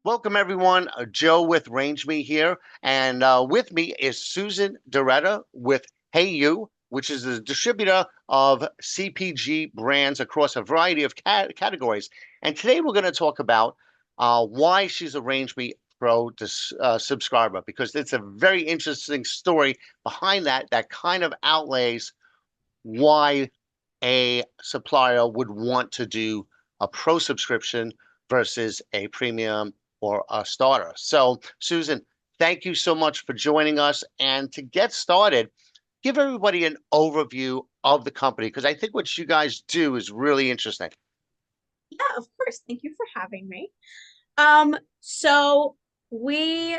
Welcome, everyone. Joe with Range Me here. And with me is Susan Doretta with Hey You, which is a distributor of CPG brands across a variety of categories. And today we're going to talk about why she's a Range Me Pro subscriber, because it's a very interesting story behind that kind of outlays why a supplier would want to do a pro subscription versus a premium or a starter. So, Susan, thank you so much for joining us. And to get started, give everybody an overview of the company because I think what you guys do is really interesting. Yeah, of course. Thank you for having me. So we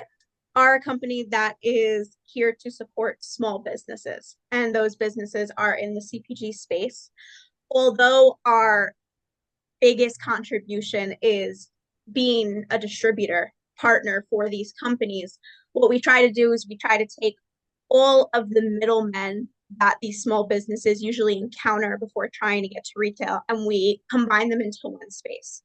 are a company that is here to support small businesses, and those businesses are in the CPG space. Although our biggest contribution is being a distributor partner for these companies, what we try to do is we try to take all of the middlemen that these small businesses usually encounter before trying to get to retail, and we combine them into one space.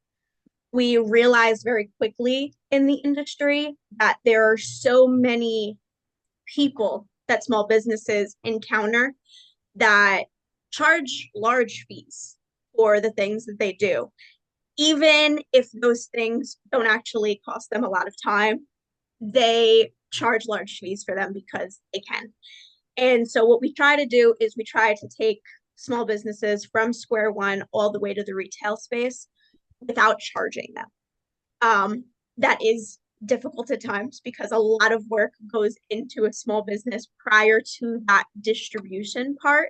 We realized very quickly in the industry that there are so many people that small businesses encounter that charge large fees for the things that they do, even if those things don't actually cost them a lot of time. They charge large fees for them because they can. And so what we try to do is we try to take small businesses from square one all the way to the retail space without charging them. That is difficult at times because a lot of work goes into a small business prior to that distribution part.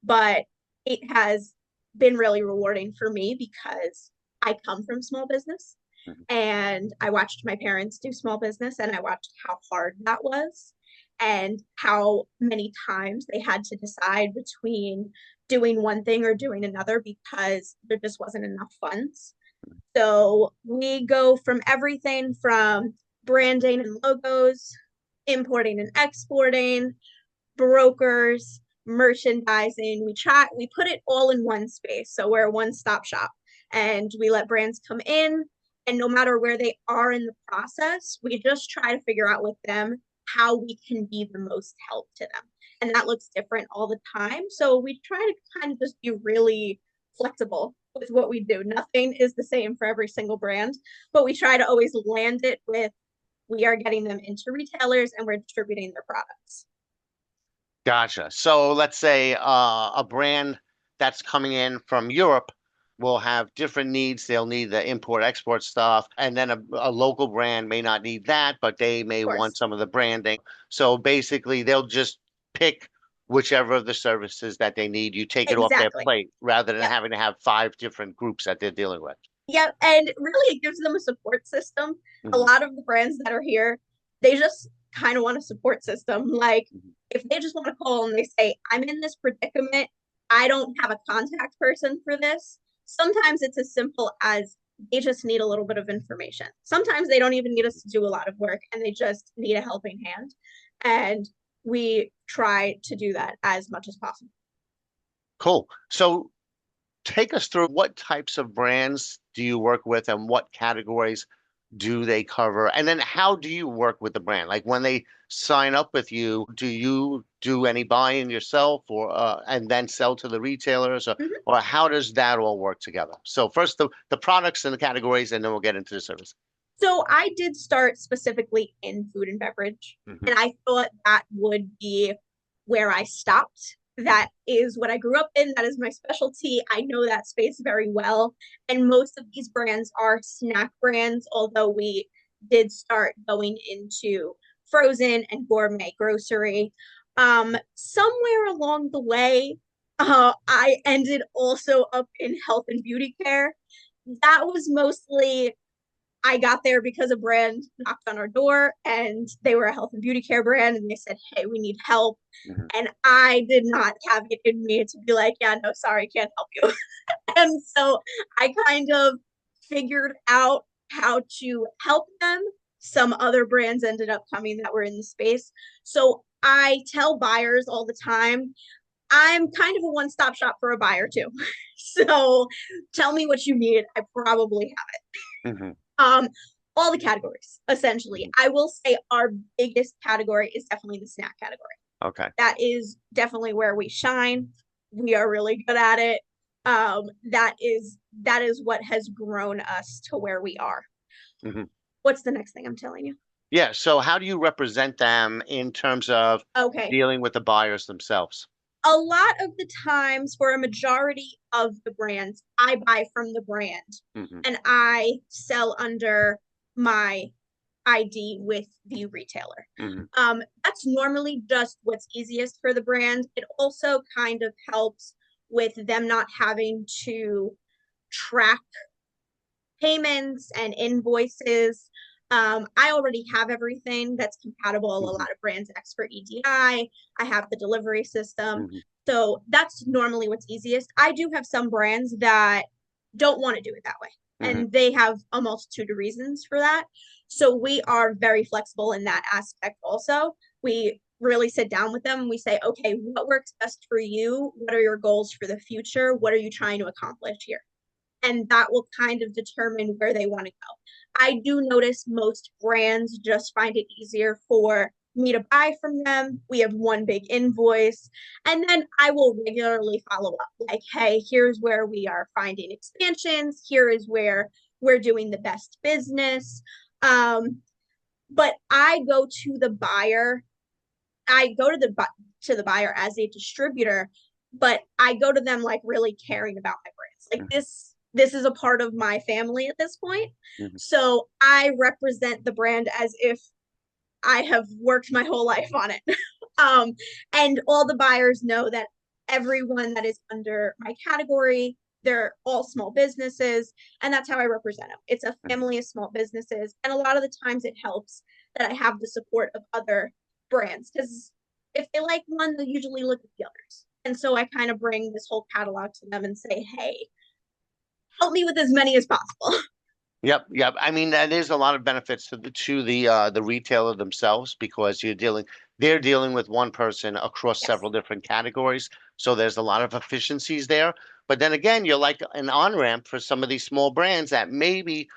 But it has been really rewarding for me because I come from small business and I watched my parents do small business and I watched how hard that was and how many times they had to decide between doing one thing or doing another because there just wasn't enough funds. So we go from everything from branding and logos, importing and exporting, brokers, merchandising. We put it all in one space. So we're a one-stop shop and we let brands come in, and no matter where they are in the process, we just try to figure out with them how we can be the most help to them. And that looks different all the time. So we try to kind of just be really flexible with what we do. Nothing is the same for every single brand, but we try to always land it with we are getting them into retailers and we're distributing their products. Gotcha. So let's say a brand that's coming in from Europe will have different needs. They'll need the import export stuff, and then a local brand may not need that, but they may Of want course. some of the branding. So basically, they'll just pick whichever of the services that they need. You take it off their Exactly. plate rather than Yep. having to have five different groups that they're dealing with. Yep. And really, it gives them a support system. A Mhm, lot of the brands that are here, they just kind of want a support system. Like, mhm. if they just want to call and they say, I'm in this predicament, I don't have a contact person for this. Sometimes it's as simple as they just need a little bit of information. Sometimes they don't even need us to do a lot of work and they just need a helping hand. And we try to do that as much as possible. Cool. So take us through what types of brands do you work with and what categories do they cover? And then how do you work with the brand? Like when they sign up with you, do you do any buying yourself or and then sell to the retailers Mm-hmm. or how does that all work together? So first the products and the categories and then we'll get into the service. So I did start specifically in food and beverage, Hmm. and I thought that would be where I stopped. That is what I grew up in. That is my specialty. I know that space very well. And most of these brands are snack brands, although we did start going into frozen and gourmet grocery. Somewhere along the way, I ended also up in health and beauty care. That was mostly I got there because a brand knocked on our door and they were a health and beauty care brand and they said, hey, we need help. Hmm. And I did not have it in me to be like, yeah, no, sorry, can't help you. And so I kind of figured out how to help them. Some other brands ended up coming that were in the space. So I tell buyers all the time, I'm kind of a one stop shop for a buyer too. So tell me what you need. I probably have. Hmm. Um, all the categories, essentially. I will say our biggest category is definitely the snack category. Okay. That is definitely where we shine. We are really good at it. That is what has grown us to where we are. Hmm. What's the next thing I'm telling you? Yeah. So how do you represent them in terms of Okay. dealing with the buyers themselves? A lot of the times, for a majority of the brands, I buy from the brand Hmm. and I sell under my ID with the retailer. Hmm. That's normally just what's easiest for the brand. It also kind of helps with them not having to track payments and invoices. I already have everything that's compatible. A Hmm. lot of brands ask for EDI. I have the delivery system. Hmm. So that's normally what's easiest. I do have some brands that don't want to do it that way. Hmm. And they have a multitude of reasons for that. So we are very flexible in that aspect also. We really sit down with them and we say, okay, what works best for you? What are your goals for the future? What are you trying to accomplish here? And that will kind of determine where they want to go. I do notice most brands just find it easier for me to buy from them. We have one big invoice, and then I will regularly follow up like, hey, here's where we are finding expansions. Here is where we're doing the best business. But I go to the buyer. I go to the buyer as a distributor, but I go to them like really caring about my brands. Like this is a part of my family at this point. Hmm. So I represent the brand as if I have worked my whole life on it. um, and all the buyers know that everyone that is under my category, they're all small businesses, and that's how I represent them. It's a family of small businesses, and a lot of the times it helps that I have the support of other brands because if they like one, they usually look at the others. And so I kind of bring this whole catalog to them and say, hey, help me with as many as possible. Yep, yep. I mean, that is a lot of benefits to the retailer themselves because they're dealing with one person across Yes. several different categories. So there's a lot of efficiencies there. But then again, you're like an on-ramp for some of these small brands that maybe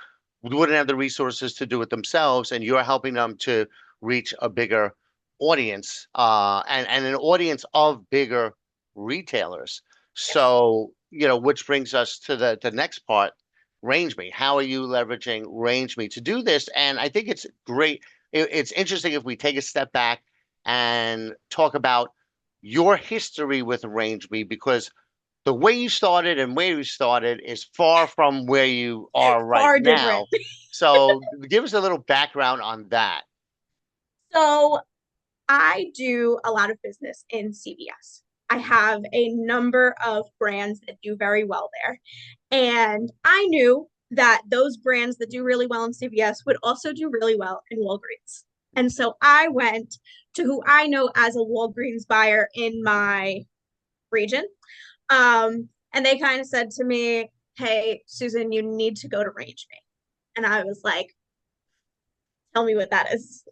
wouldn't have the resources to do it themselves, and you're helping them to reach a bigger audience, and an audience of bigger retailers. Yes. So, which brings us to the next part, RangeMe. How are you leveraging RangeMe to do this? And I think it's great. It's interesting if we take a step back and talk about your history with RangeMe because the way you started and where you started is far from where you are right Far different. now. So give us a little background on that. So I do a lot of business in CVS. I have a number of brands that do very well there. And I knew that those brands that do really well in CVS would also do really well in Walgreens. And so I went to who I know as a Walgreens buyer in my region. And they kind of said to me, hey, Susan, you need to go to Range Me. And I was like, tell me what that is.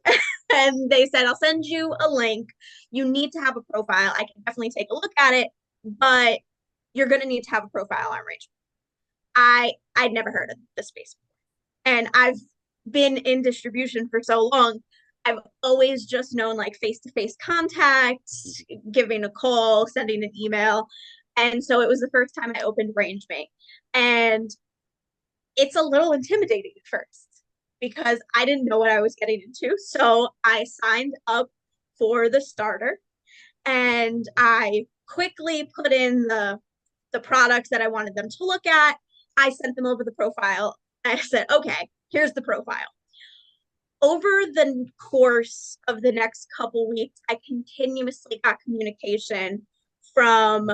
And they said, I'll send you a link. You need to have a profile. I can definitely take a look at it, but you're going to need to have a profile on Range. I'd never heard of the space before. And I've been in distribution for so long. I've always just known like face to face contact, giving a call, sending an email. And so it was the first time I opened RangeMate. And it's a little intimidating at first because I didn't know what I was getting into. So I signed up for the starter and I quickly put in the products that I wanted them to look at. I sent them over the profile. I said, okay, here's the profile. Over the course of the next couple weeks, I continuously got communication from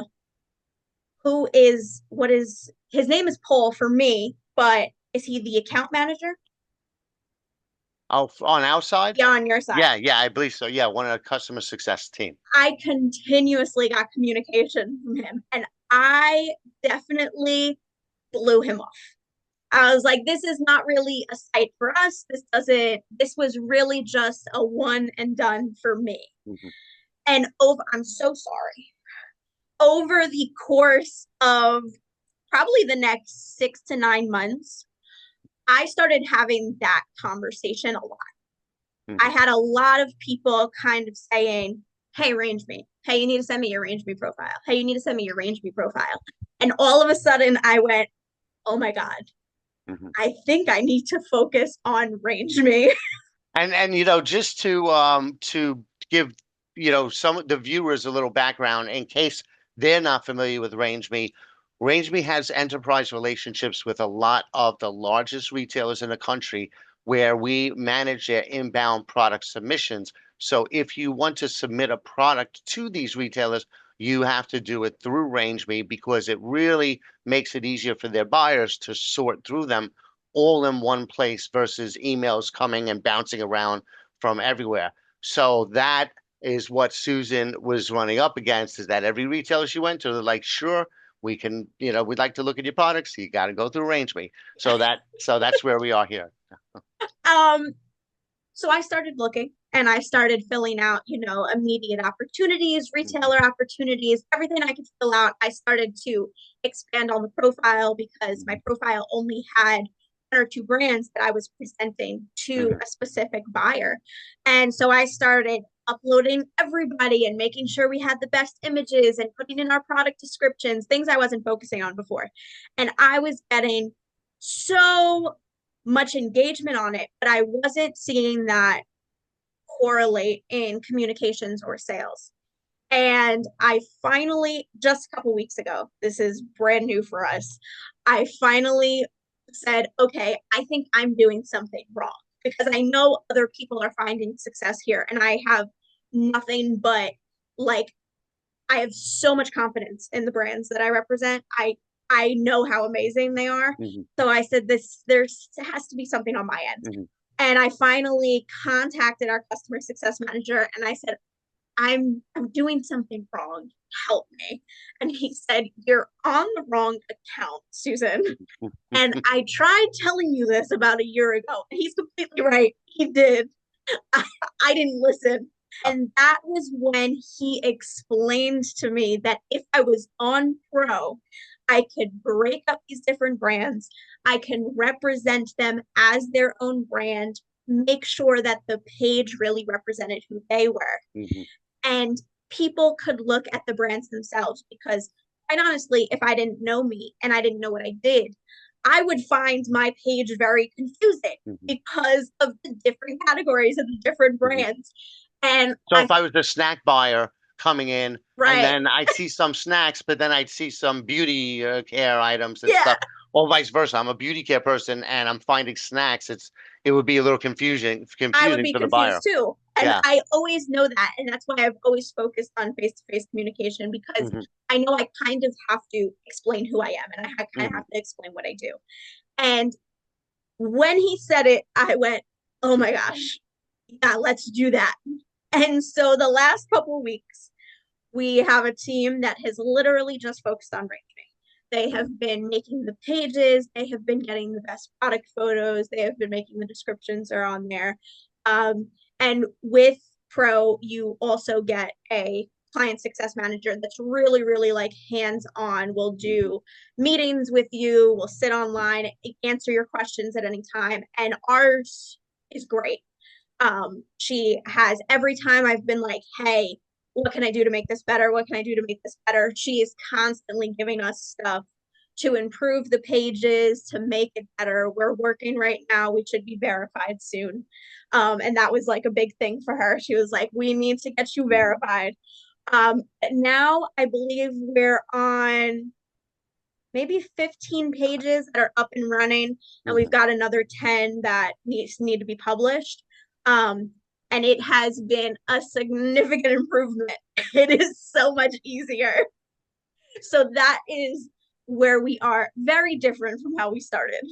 what is his name is Paul for me, but is he the account manager? Oh, on our side? Yeah, on your side. Yeah, yeah, I believe so. Yeah, one of the customer success team. I continuously got communication from him, and I definitely blew him off. I was like, this is not really a site for us. This was really just a one and done for me. Mhm. I'm so sorry. Over the course of probably the next 6 to 9 months, I started having that conversation a lot. I Hmm. had a lot of people kind of saying, hey, range me. Hey, you need to send me your range me profile. Hey, you need to send me your range me profile. And all of a sudden I went, oh my God, Hmm. I think I need to focus on range me. And just to give some of the viewers a little background in case they're not familiar with RangeMe. RangeMe has enterprise relationships with a lot of the largest retailers in the country where we manage their inbound product submissions. So if you want to submit a product to these retailers, you have to do it through RangeMe because it really makes it easier for their buyers to sort through them all in one place versus emails coming and bouncing around from everywhere. So that is what Susan was running up against, is that every retailer she went to, they're like, sure, we can, we'd like to look at your products. You got to go through RangeMe. So that's where we are here. um, so I started looking and I started filling out, immediate opportunities, Mhm. retailer opportunities, everything I could fill out. I started to expand on the profile because my Mhm. profile only had one or two brands that I was presenting to Mhm. a specific buyer. And so I started uploading everybody and making sure we had the best images and putting in our product descriptions, things I wasn't focusing on before. And I was getting so much engagement on it, but I wasn't seeing that correlate in communications or sales. And I finally, just a couple weeks ago, this is brand new for us, I finally said, okay, I think I'm doing something wrong because I know other people are finding success here. And I have nothing but like, I have so much confidence in the brands that I represent. I know how amazing they are. Mhm. So I said there's has to be something on my end. Mhm. And I finally contacted our customer success manager and I said, I'm doing something wrong. Help me. And he said, you're on the wrong account, Susan. And I tried telling you this about a year ago. And he's completely right. He did. I didn't listen. And that was when he explained to me that if I was on Pro, I could break up these different brands. I can represent them as their own brand, make sure that the page really represented who they were. Mhm. And people could look at the brands themselves because, quite honestly, if I didn't know me and I didn't know what I did, I would find my page very confusing Mhm. because of the different categories of the different Mhm. brands. And So if I was a snack buyer coming in and right, then I'd see some snacks, but then I'd see some beauty care items and yeah, stuff, or vice versa. I'm a beauty care person and I'm finding snacks. It would be a little I would confusing be for the buyer. confused too. And Yeah. I always know that. And that's why I've always focused on face to face communication because Hmm. I know I kind of have to explain who I am and I kind of Hmm. have to explain what I do. And when he said it, I went, oh my gosh, yeah, let's do that. And so the last couple of weeks, we have a team that has literally just focused on ranking. They have been making the pages, they have been getting the best product photos, they have been making the descriptions are on there. And with Pro, you also get a client success manager that's really, really like hands on, will Hmm. do meetings with you, will sit online, answer your questions at any time. And ours is great. She has every time I've been like, hey, what can I do to make this better? What can I do to make this better? She is constantly giving us stuff to improve the pages, to make it better. We're working right now. We should be verified soon. And that was like a big thing for her. She was like, we need to get you Hmm. verified. Now I believe we're on maybe 15 pages that are up and running, and we've Hmm. got another 10 that need to be published. Um, and it has been a significant improvement. It is so much easier. So that is where we are. Very different from how we started.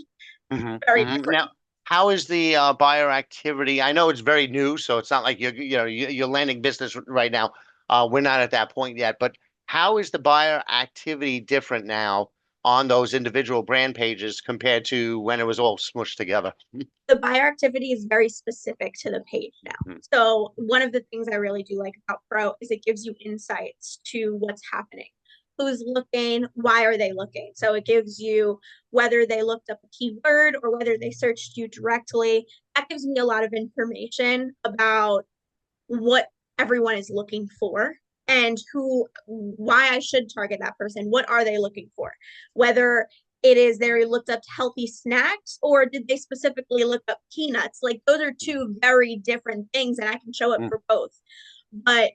Hmm. Very Hmm. different. Now, how is the buyer activity? I know it's very new, so it's not like you're landing business right now. We're not at that point yet, but how is the buyer activity different now on those individual brand pages compared to when it was all smushed together? The buyer activity is very specific to the page now. Mhm. So one of the things I really do like about Pro is it gives you insights to what's happening. who's looking, why are they looking? So it gives you whether they looked up a keyword or whether they searched you directly. That gives me a lot of information about what everyone is looking for and why I should target that person. What are they looking for? Whether it is they looked up healthy snacks or did they specifically look up peanuts? Like those are two very different things, and I can show it Mm. for both. But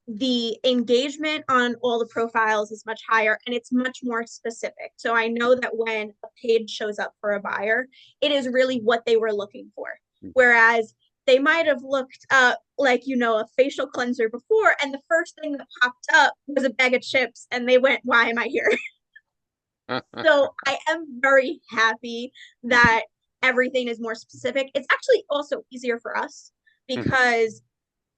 the engagement on all the profiles is much higher and it's much more specific. So I know that when a page shows up for a buyer, it is really what they were looking for. Whereas they might have looked up like, a facial cleanser before, and the first thing that popped up was a bag of chips, and they went, why am I here? So I am very happy that everything is more specific. It's actually also easier for us because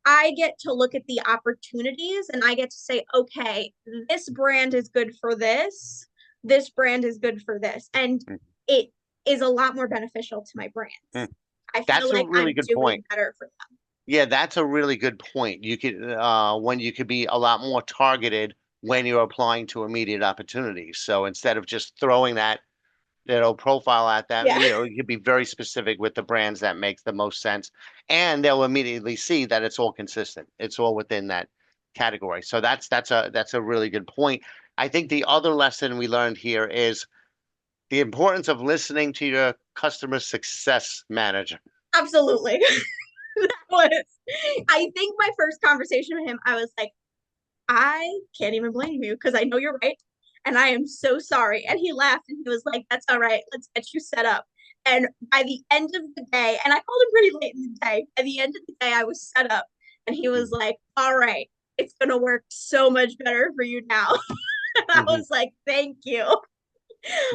I get to look at the opportunities and I get to say, okay, this brand is good for this. This brand is good for this. And it is a lot more beneficial to my brands. I feel That's a like really I'm good doing point. better for them. Yeah, that's a really good point. You could when you could be a lot more targeted when you're applying to immediate opportunities. So instead of just throwing that profile at them, Yeah, you could be very specific with the brands that makes the most sense, and they'll immediately see that it's all consistent. It's all within that category. So that's a really good point. I think the other lesson we learned here is the importance of listening to your customer success manager. absolutely. That was, I think my first conversation with him, I was like, I can't even blame you because I know you're right. And I am so sorry. And he laughed and he was like, that's all right. Let's get you set up. And by the end of the day, and I called him pretty late in the day, by the end of the day, I was set up. And he was like, all right, it's going to work so much better for you now. And I Mhm. was like, thank you.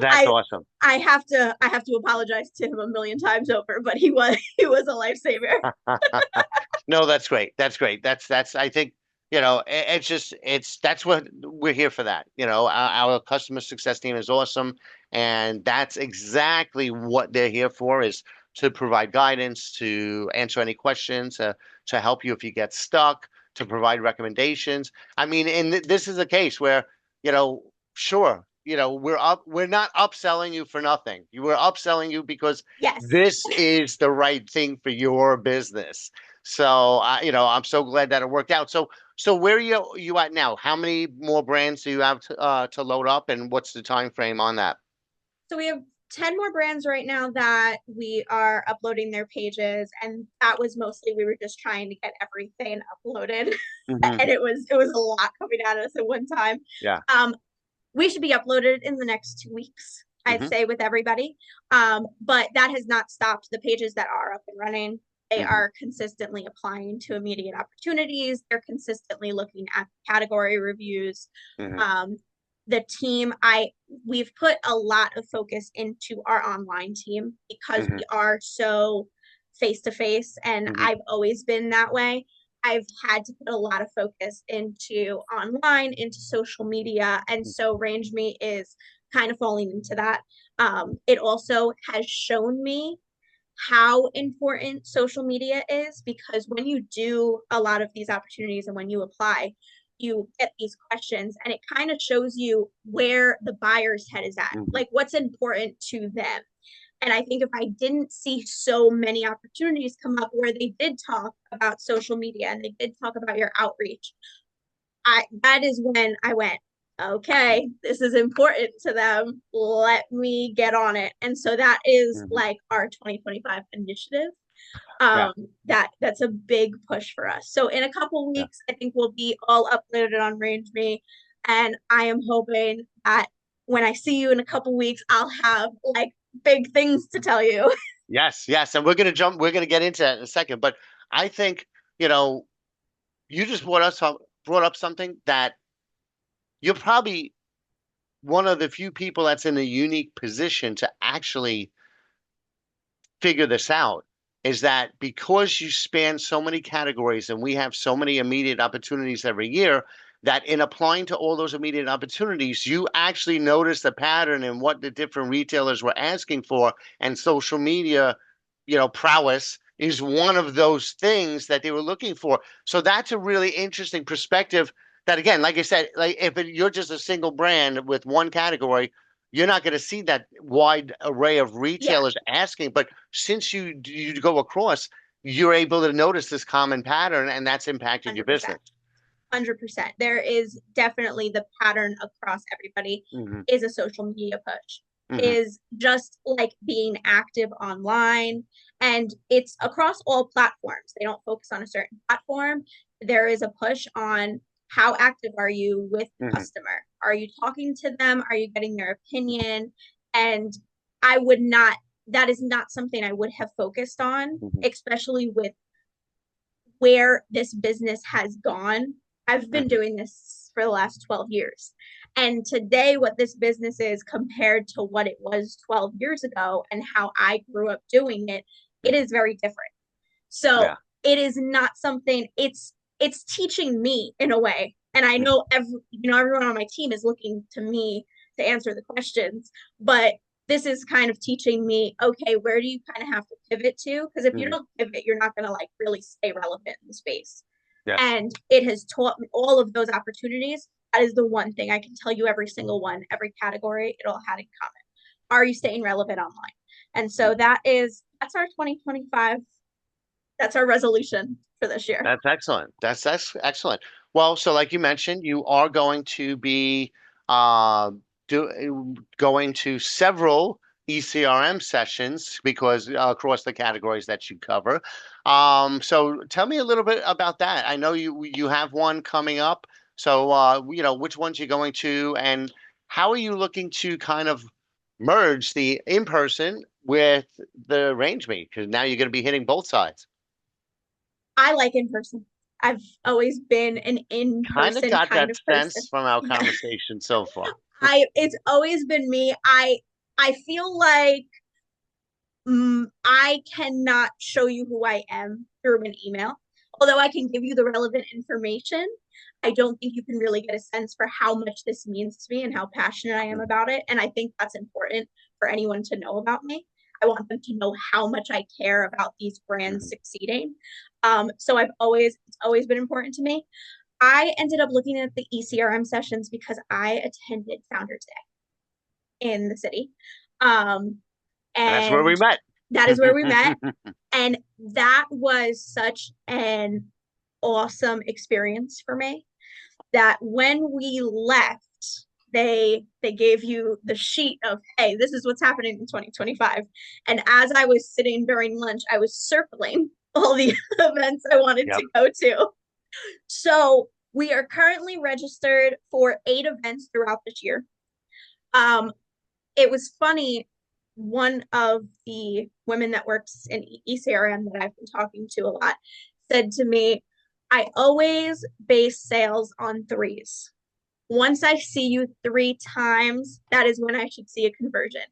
That's I awesome. I have to apologize to him a million times over, but he was a lifesaver. No, that's great. That's great. That's I think, it's just that's what we're here for that. Our customer success team is awesome, and that's exactly what they're here for is to provide guidance, to answer any questions, to help you if you get stuck, to provide recommendations. I mean, and this is a case where, sure, we're not upselling you for nothing. We're upselling you because Yes. this is the right thing for your business. So I'm so glad that it worked out. So where are you at now? How many more brands do you have to load up, and what's the time frame on that? So we have 10 more brands right now that we are uploading their pages, and that was mostly we were just trying to get everything uploaded. Hmm. And it was a lot coming at us at one time. Yeah. Um, we should be uploaded in the next 2 weeks, I'd Hmm. say, with everybody. But that has not stopped the pages that are up and running. They Hmm. are consistently applying to immediate opportunities. They're consistently looking at category reviews. Hmm. Um, the team, we've put a lot of focus into our online team because Hmm. we are so face to face, and Hmm. I've always been that way. I've had to put a lot of focus into online, into social media, and so Range Me is kind of falling into that. It also has shown me how important social media is because when you do a lot of these opportunities and when you apply, you get these questions and it kind of shows you where the buyer's head is at, Hmm. like what's important to them. And I think if I didn't see so many opportunities come up where they did talk about social media and they did talk about your outreach, that is when I went, okay, this is important to them. Let me get on it. And so that is Hmm. like our 2025 initiative. Yeah. That's a big push for us. So in a couple Yeah. weeks, I think we'll be all uploaded on Range Me, and I am hoping that when I see you in a couple weeks, I'll have like big things to tell you. Yes. Yes. And we're gonna get into that in a second. But I think, you know, you just brought up something that you're probably one of the few people that's in a unique position to actually figure this out, is that because you span so many categories and we have so many immediate opportunities every year, that in applying to all those immediate opportunities, you actually notice the pattern in what the different retailers were asking for, and social media, prowess is one of those things that they were looking for. So that's a really interesting perspective that again, like I said, like if you're just a single brand with one category, you're not going to see that wide array of Yeah, retailers asking. But since you go across, you're able to notice this common pattern, and that's impacted your 100%. business. 100%. There is definitely the pattern across everybody Hmm. is a social media push, Hmm. is just like being active online. And it's across all platforms. They don't focus on a certain platform. There is a push on how active are you with the Hmm. customer? Are you talking to them? Are you getting their opinion? And I would not, that is not something I would have focused on, Hmm. especially with where this business has gone. I've been Hmm. doing this for the last 12 years. And today, what this business is compared to what it was 12 years ago and how I grew up doing it, it Hmm. is very different. So Yeah. it is not something, it's teaching me in a way. And I Hmm. know everyone on my team is looking to me to answer the questions, but this is kind of teaching me, okay, where do you kind of have to pivot to? Because if you Hmm. don't pivot, you're not going to like really stay relevant in the space. Yes. And it has taught me all of those opportunities. That is the one thing I can tell you, every single one, every category, it all had in common. Are you staying relevant online? And so that's our 2025. That's our resolution for this year. That's excellent. That's excellent. Well, so like you mentioned, you are going to be uh, going to several ECRM sessions because across the categories that you cover. So tell me a little bit about that. I know you have one coming up. So which ones you're going to, and how are you looking to kind of merge the in-person with the range meet? Because now you're going to be hitting both sides. I like in person. I've always been an Kind of in-person got kind that of sense person. from our Yeah. conversation so far. It's always been me. I feel like I cannot show you who I am through an email. Although I can give you the relevant information, I don't think you can really get a sense for how much this means to me and how passionate I am Mhm. about it. And I think that's important for anyone to know about me. I want them to know how much I care about these brands Mhm. succeeding. So it's always been important to me. I ended up looking at the ECRM sessions because I attended Founders Day in the city. Um, That's where we and met. that is where we met. And that was such an awesome experience for me that when we left, they gave you the sheet of, hey, this is what's happening in 2025. And as I was sitting during lunch, I was circling all the events I wanted Yep. to go to. So we are currently registered for 8 events throughout this year. Um, it was funny. One of the women that works in ECRM that I've been talking to a lot said to me, I always base sales on threes. Once I see you 3 times, that is when I should see a conversion.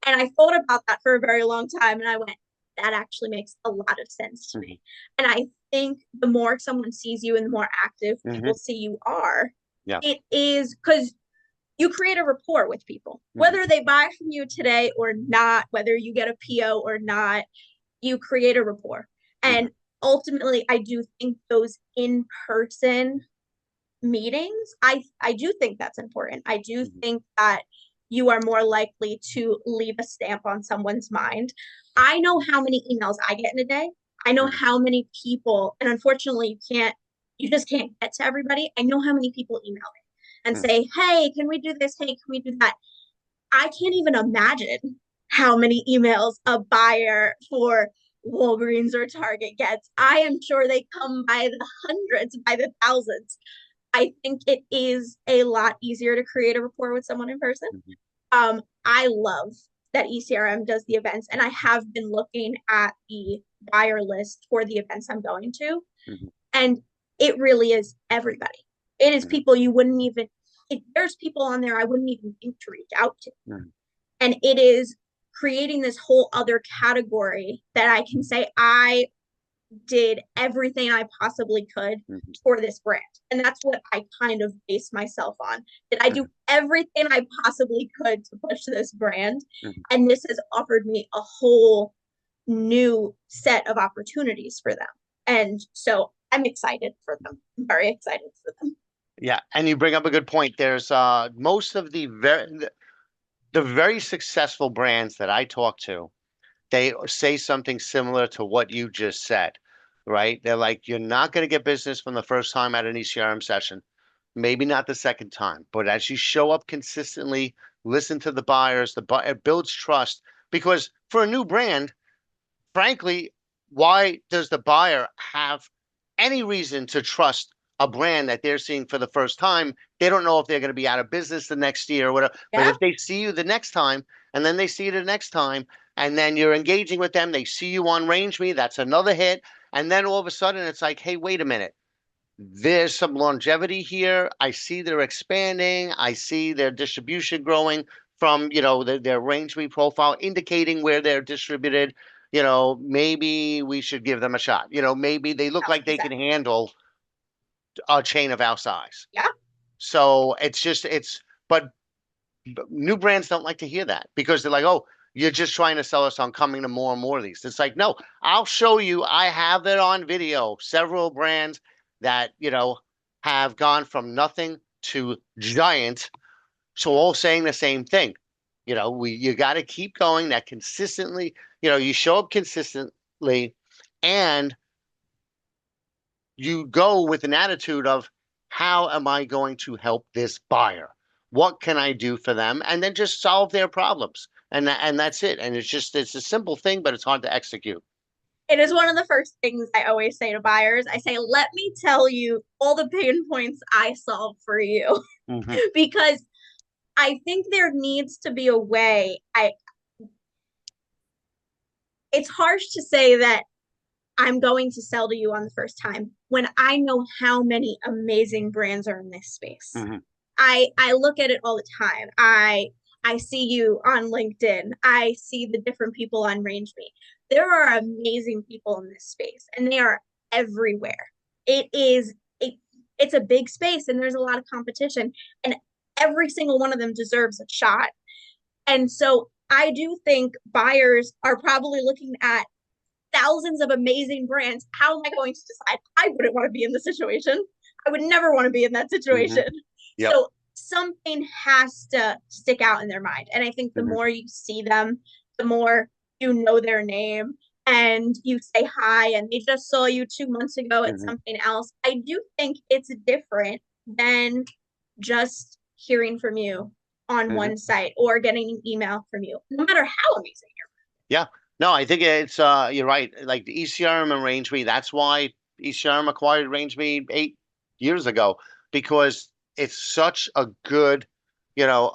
And I thought about that for a very long time. And I went, that actually makes a lot of sense to Mhm. me. And I think the more someone sees you and the more active people Mhm. see you are, Yeah. it is because you create a rapport with people, Mhm. whether they buy from you today or not, whether you get a PO or not, you create a rapport. Mhm. And ultimately, I do think those in person meetings, I do think that's important. I do Mhm. think that you are more likely to leave a stamp on someone's mind. I know how many emails I get in a day. I know Mhm. how many people, and unfortunately, you just can't get to everybody. I know how many people email me and Mhm. say, hey, can we do this? Hey, can we do that? I can't even imagine how many emails a buyer for Walgreens or Target gets. I am sure they come by the hundreds, by the thousands. I think it is a lot easier to create a rapport with someone in person. Mhm. I love that ECRM does the events, and I have been looking at the buyer list for the events I'm going to, Mhm. and it really is everybody. It is Mhm. people you wouldn't even, there's people on there I wouldn't even think to reach out to. Mhm. And it is creating this whole other category that I can say I did everything I possibly could Mhm. for this brand. And that's what I kind of base myself on. Did I do Mhm. everything I possibly could to push this brand? Mhm. And this has offered me a whole new set of opportunities for them. And so I'm excited for them. I'm very excited for them. Yeah, and you bring up a good point. There's most of the very successful brands that I talk to, they say something similar to what you just said, right? They're like, you're not going to get business from the first time at an ECRM session, maybe not the second time, but as you show up consistently, listen to the buyers, it builds trust. Because for a new brand, frankly, why does the buyer have any reason to trust a brand that they're seeing for the first time? They don't know if they're going to be out of business the next year or whatever. But Yeah, if they see you the next time, and then they see you the next time, and then you're engaging with them, they see you on Range Me, that's another hit. And then all of a sudden, it's like, hey, wait a minute, there's some longevity here. I see they're expanding. I see their distribution growing from, their range we profile, indicating where they're distributed. Maybe we should give them a shot. Maybe they look like they 1,000%. can handle a chain of our size. Yeah. So but new brands don't like to hear that because they're like, oh, you're just trying to sell us on coming to more and more of these. It's like, no, I'll show you. I have it on video. Several brands that, have gone from nothing to giant. So all saying the same thing. You got to keep going that consistently, you show up consistently and you go with an attitude of how am I going to help this buyer? What can I do for them? And then just solve their problems. And that's it. And it's a simple thing, but it's hard to execute. It is one of the first things I always say to buyers. I say, let me tell you all the pain points I solve for you. Hmm. Because I think there needs to be a way. It's harsh to say that I'm going to sell to you on the first time when I know how many amazing brands are in this space. Hmm. I look at it all the time. I see you on LinkedIn. I see the different people on RangeMe. There are amazing people in this space, and they are everywhere. It is it, it's a big space, and there's a lot of competition, and every single one of them deserves a shot. And so I do think buyers are probably looking at thousands of amazing brands. How am I going to decide? I wouldn't want to be in the situation. I would never want to be in that Hmm. situation. Yep. So something has to stick out in their mind. And I think the Hmm. more you see them, the more you know their name and you say hi and they just saw you 2 months ago at Hmm. something else. I do think it's different than just hearing from you on Hmm. one site or getting an email from you, no matter how amazing Yeah. No, I think you're right. Like the ECRM and RangeMe, that's why ECRM acquired RangeMe 8 years ago, because it's such a good, you know,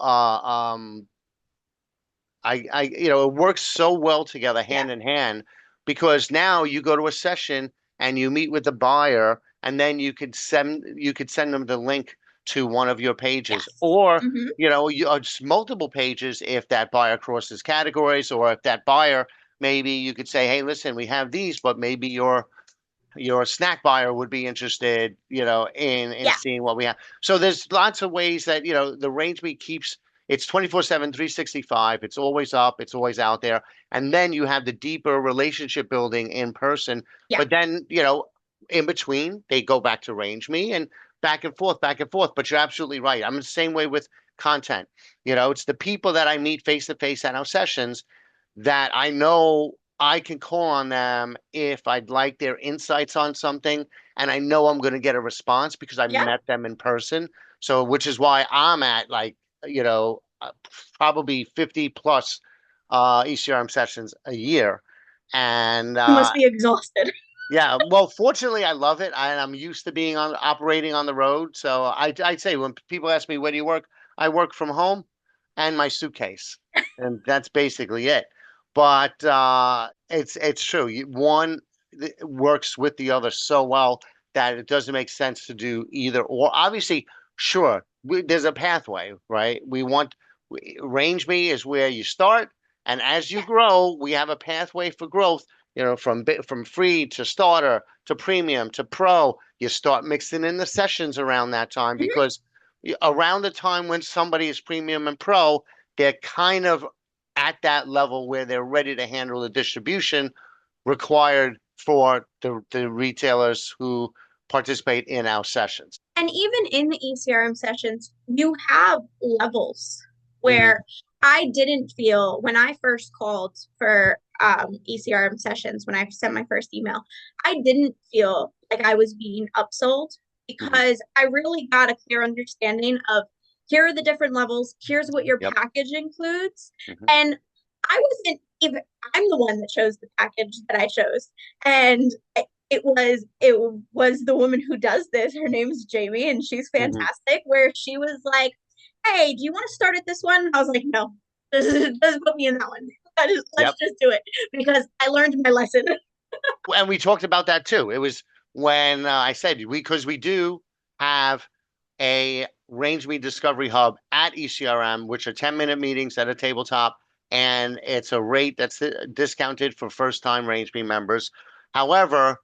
it works so well together, you're. Yeah. hand in hand, because now you go to a session and you meet with the buyer, and then you could send them the link to one of your pages, Yes. or Mm-hmm. just multiple pages if that buyer crosses categories, or if that buyer maybe you could say, hey, listen, we have these, but maybe your snack buyer would be interested, in Yeah. seeing what we have. So there's lots of ways that, the range meat keeps it's 24/7, 365. It's always up, it's always out there. And then you have the deeper relationship building in person. Yeah. But then, in between, they go back to range me and back and forth, back and forth. But you're absolutely right. I'm the same way with content. It's the people that I meet face to face at our sessions that I know I can call on them if I'd like their insights on something, and I know I'm going to get a response because I Yeah. met them in person. So, which is why I'm at like, probably 50 plus ECRM sessions a year. And You must be exhausted. yeah, well, fortunately, I love it, and I'm used to being operating on the road. So I'd say when people ask me where do you work, I work from home and my suitcase, and that's basically it. But it's true. One works with the other so well that it doesn't make sense to do either or. Obviously, sure, there's a pathway, right? Range me is where you start, and as you Yeah. grow, we have a pathway for growth, from free to starter to premium to pro. You start mixing in the sessions around that time, Mm-hmm. because around the time when somebody is premium and pro, they're kind of at that level where they're ready to handle the distribution required for the retailers who participate in our sessions. And even in the ECRM sessions, you have levels Hmm. where I didn't feel when I first called for ECRM sessions, when I sent my first email, I didn't feel like I was being upsold Hmm. because I really got a clear understanding of here are the different levels, here's what your Yep. package includes. Hmm. And I wasn't even, I'm the one that chose the package that I chose. And it was the woman who does this. Her name is Jamie, and she's Hmm. fantastic. Where she was like, "Hey, do you want to start at this one?" I was like, "No, just put me in that one. Let's Yep. just do it because I learned my lesson." And we talked about that too. It was when I said because we do have a Range Me Discovery Hub at ECRM, which are 10-minute meetings at a tabletop, and it's a rate that's discounted for first-time Range Me members. However,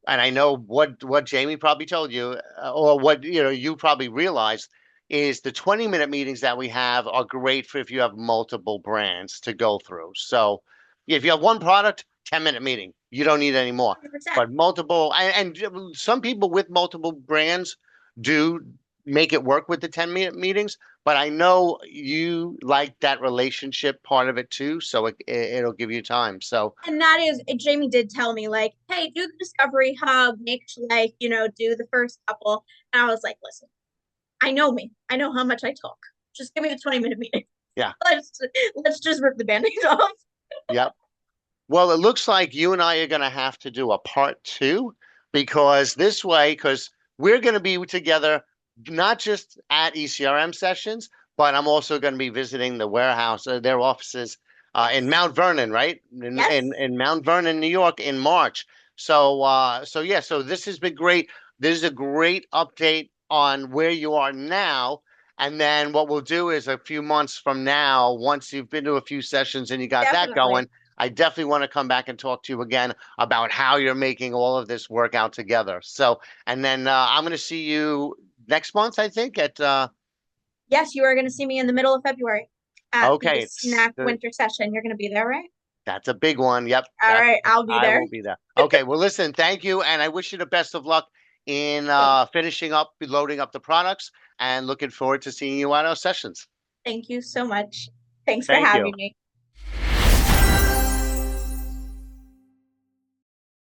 and I know what Jamie probably told you, or what you probably realized is the 20-minute meetings that we have are great for if you have multiple brands to go through. So if you have one product, 10-minute meeting, you don't need any more. 100%. But multiple, and some people with multiple brands do make it work with the 10-minute meetings. But I know you like that relationship part of it too, so it'll give you time. So And that is, Jamie did tell me, like, hey, do the Discovery Hub, make sure, like, do the first couple. And I was like, listen, I know me. I know how much I talk. Just give me the 20-minute meeting. yeah, Let's just rip the band-aid off. yeah. Well, it looks like you and I are going to have to do a part two because this way, because we're going to be together not just at ECRM sessions, but I'm also going to be visiting the warehouse, their offices in Yes. Mount Vernon, right? In, Yes. in in Mount Vernon, New York, in March. So yeah, so this has been great. This is a great update on where you are now. And then what we'll do is a few months from now, once you've been to a few sessions and you got that Definitely. going, I definitely want to come back and talk to you again about how you're making all of this work out together. So, and then I'm going to see you next month, I think, at Yes, you are going to see me in the middle of February at the okay, snack winter session. You're going to be there, right? that's a big one. Yep, All right, I'll be I there. will be there. Okay, well, listen, thank you, and I wish you the best of luck in Thank, finishing up, loading up the products, and looking forward to seeing you at our sessions. thank you so much. Thanks for Thank you. having me.